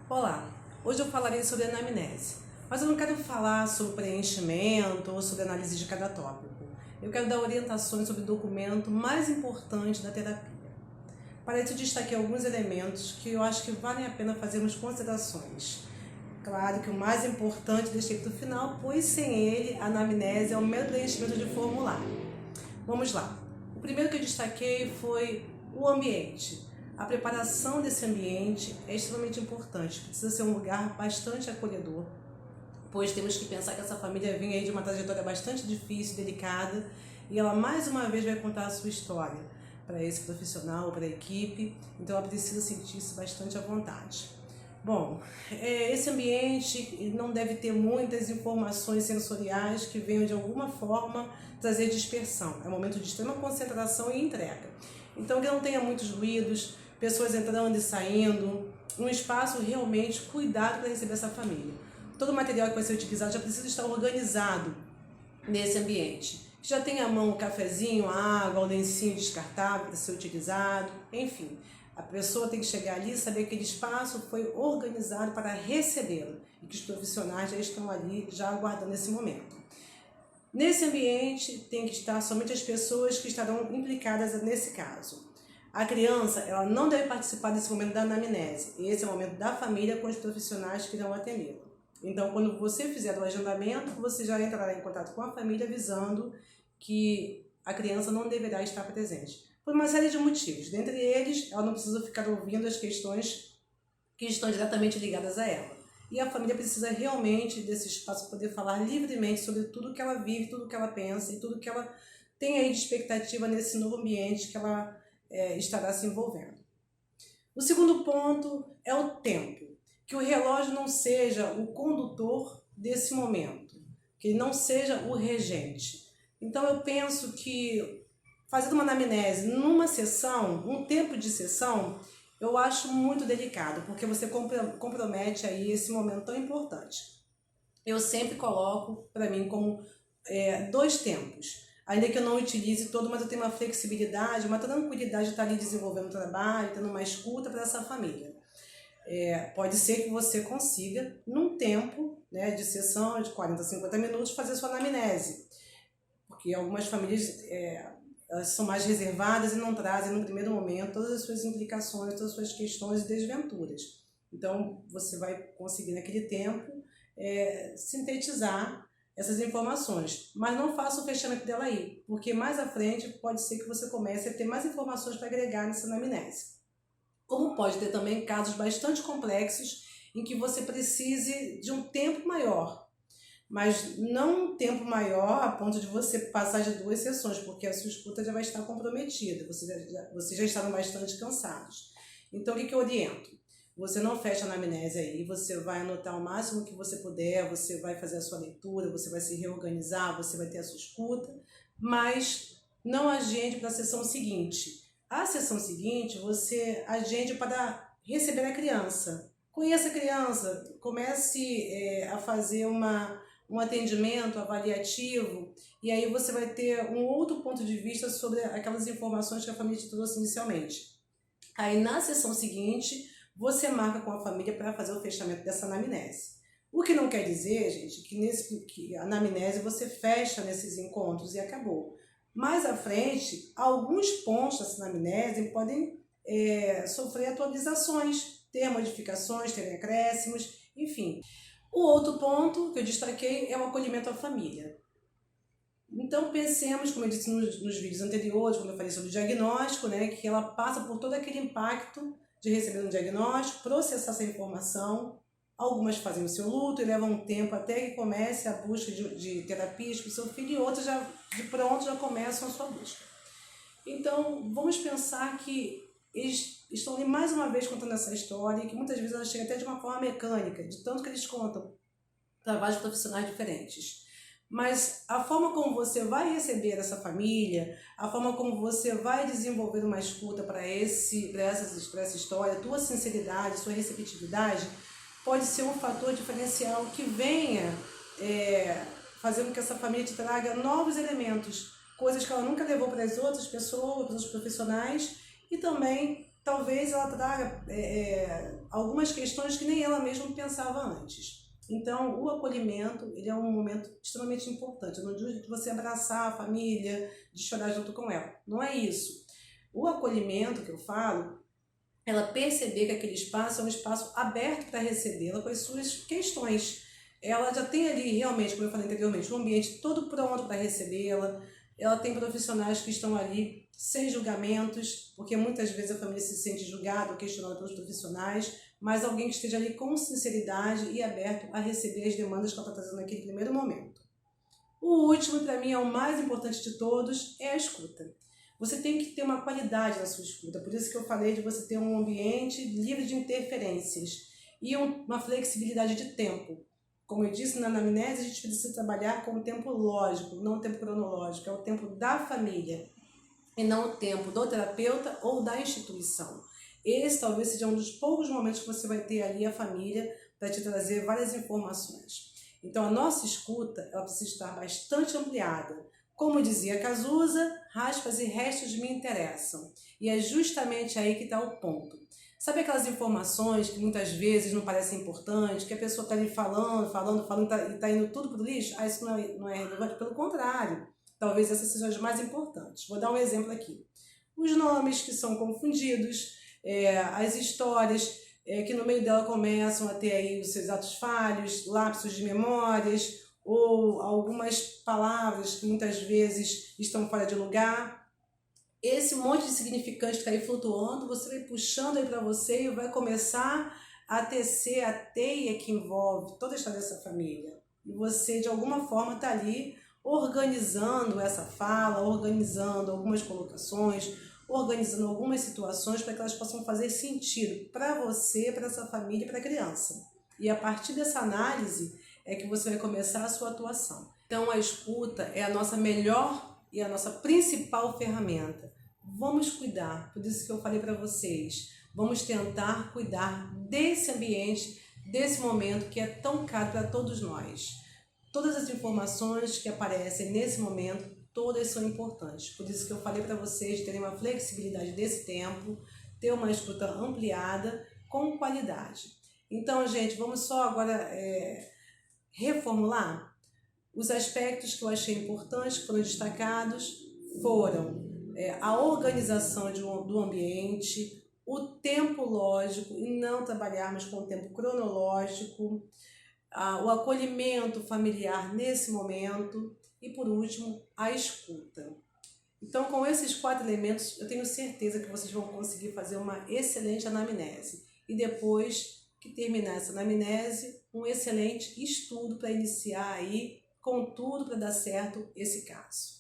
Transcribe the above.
Olá, hoje eu falarei sobre anamnese, mas eu não quero falar sobre preenchimento ou sobre análise de cada tópico. Eu quero dar orientações sobre o documento mais importante da terapia. Para isso, destaquei alguns elementos que eu acho que valem a pena fazermos considerações. Claro que o mais importante deixei para o final, pois sem ele, a anamnese é o mero preenchimento de formulário. Vamos lá. O primeiro que eu destaquei foi o ambiente. A preparação desse ambiente é extremamente importante, precisa ser um lugar bastante acolhedor, pois temos que pensar que essa família vem aí de uma trajetória bastante difícil, delicada, e ela mais uma vez vai contar a sua história para esse profissional, para a equipe, então ela precisa sentir-se bastante à vontade. Bom, esse ambiente não deve ter muitas informações sensoriais que venham de alguma forma trazer dispersão. É um momento de extrema concentração e entrega. Então que não tenha muitos ruídos, pessoas entrando e saindo, um espaço realmente cuidado para receber essa família. Todo o material que vai ser utilizado já precisa estar organizado nesse ambiente. Já tem à mão o cafezinho, a água, o lencinho descartável para ser utilizado, enfim. A pessoa tem que chegar ali e saber que aquele espaço foi organizado para recebê-lo e que os profissionais já estão ali já aguardando esse momento. Nesse ambiente tem que estar somente as pessoas que estarão implicadas nesse caso. A criança ela não deve participar desse momento da anamnese. Esse é o momento da família com os profissionais que irão atendê-la. Então, quando você fizer o agendamento, você já entrará em contato com a família avisando que a criança não deverá estar presente. Por uma série de motivos. Dentre eles, ela não precisa ficar ouvindo as questões que estão diretamente ligadas a ela. E a família precisa realmente desse espaço para poder falar livremente sobre tudo que ela vive, tudo que ela pensa e tudo que ela tem aí de expectativa nesse novo ambiente que ela estará se envolvendo. O segundo ponto é o tempo. Que o relógio não seja o condutor desse momento, que ele não seja o regente. Então eu penso que fazendo uma anamnese numa sessão, um tempo de sessão, eu acho muito delicado, porque você compromete aí esse momento tão importante. Eu sempre coloco para mim como 2 tempos. Ainda que eu não utilize todo, mas eu tenho uma flexibilidade, uma tranquilidade de estar ali desenvolvendo o trabalho, tendo uma escuta para essa família. Pode ser que você consiga, num tempo de sessão de 40 a 50 minutos, fazer sua anamnese. Porque algumas famílias elas são mais reservadas e não trazem no primeiro momento todas as suas implicações, todas as suas questões e desventuras. Então, você vai conseguir naquele tempo sintetizar essas informações. Mas não faça o fechamento dela aí, porque mais à frente pode ser que você comece a ter mais informações para agregar nessa anamnese. Como pode ter também casos bastante complexos em que você precise de um tempo maior, mas não um tempo maior a ponto de você passar de 2 sessões, porque a sua escuta já vai estar comprometida, vocês já estarão bastante cansados. Então, o que eu oriento? Você não fecha a anamnese aí, você vai anotar o máximo que você puder, você vai fazer a sua leitura, você vai se reorganizar, você vai ter a sua escuta, mas não agende para a sessão seguinte. A sessão seguinte, você agende para receber a criança. Conheça a criança, comece a fazer um atendimento avaliativo e aí você vai ter um outro ponto de vista sobre aquelas informações que a família te trouxe inicialmente. Aí na sessão seguinte, você marca com a família para fazer o fechamento dessa anamnese. O que não quer dizer, gente, que a anamnese você fecha nesses encontros e acabou. Mais à frente, alguns pontos dessa anamnese podem sofrer atualizações, ter modificações, ter acréscimos, enfim. O outro ponto que eu destaquei é o acolhimento à família. Então pensemos, como eu disse nos vídeos anteriores, quando eu falei sobre o diagnóstico, que ela passa por todo aquele impacto de receber um diagnóstico, processar essa informação. Algumas fazem o seu luto e levam um tempo até que comece a busca de terapias para o seu filho, e outras já de pronto já começam a sua busca. Então vamos pensar que eles estão ali mais uma vez contando essa história, e que muitas vezes ela chega até de uma forma mecânica, de tanto que eles contam para vários profissionais diferentes. Mas a forma como você vai receber essa família, a forma como você vai desenvolver uma escuta para essa história, a tua sinceridade, a sua receptividade, pode ser um fator diferencial que venha fazendo com que essa família te traga novos elementos, coisas que ela nunca levou para as outras pessoas, para os profissionais, e também talvez ela traga algumas questões que nem ela mesma pensava antes. Então, o acolhimento, ele é um momento extremamente importante. Eu não digo de você abraçar a família, de chorar junto com ela. Não é isso. O acolhimento que eu falo, ela perceber que aquele espaço é um espaço aberto para recebê-la com as suas questões. Ela já tem ali realmente, como eu falei anteriormente, um ambiente todo pronto para recebê-la. Ela tem profissionais que estão ali sem julgamentos, porque muitas vezes a família se sente julgada ou questionada pelos profissionais, mas alguém que esteja ali com sinceridade e aberto a receber as demandas que ela está trazendo naquele primeiro momento. O último, para mim, é o mais importante de todos, é a escuta. Você tem que ter uma qualidade na sua escuta, por isso que eu falei de você ter um ambiente livre de interferências e uma flexibilidade de tempo. Como eu disse, na anamnese a gente precisa trabalhar com o tempo lógico, não o tempo cronológico, é o tempo da família e não o tempo do terapeuta ou da instituição. Esse talvez seja um dos poucos momentos que você vai ter ali a família para te trazer várias informações. Então a nossa escuta ela precisa estar bastante ampliada. Como dizia Cazuza, raspas e restos me interessam. E é justamente aí que está o ponto. Sabe aquelas informações que muitas vezes não parecem importantes, que a pessoa está ali falando e está indo tudo para o lixo? Ah, isso não é relevante, pelo contrário. Talvez essas sejam as mais importantes. Vou dar um exemplo aqui. Os nomes que são confundidos, as histórias que no meio dela começam a ter aí os seus atos falhos, lapsos de memórias, ou algumas palavras que muitas vezes estão fora de lugar. Esse monte de significante que está aí flutuando, você vai puxando aí para você e vai começar a tecer a teia que envolve toda a história dessa família. E você, de alguma forma, está ali organizando essa fala, organizando algumas colocações, organizando algumas situações para que elas possam fazer sentido para você, para essa família e para a criança. E a partir dessa análise é que você vai começar a sua atuação. Então a escuta é a nossa melhor e a nossa principal ferramenta. Vamos cuidar, por isso que eu falei para vocês, vamos tentar cuidar desse ambiente, desse momento que é tão caro para todos nós. Todas as informações que aparecem nesse momento, todas são importantes. Por isso que eu falei para vocês terem uma flexibilidade desse tempo, ter uma escuta ampliada com qualidade. Então, gente, vamos só agora reformular? Os aspectos que eu achei importantes, que foram destacados, foram a organização do ambiente, o tempo lógico e não trabalharmos com o tempo cronológico, o acolhimento familiar nesse momento e, por último, a escuta. Então, com esses 4 elementos, eu tenho certeza que vocês vão conseguir fazer uma excelente anamnese. E depois que terminar essa anamnese, um excelente estudo para iniciar aí com tudo para dar certo esse caso.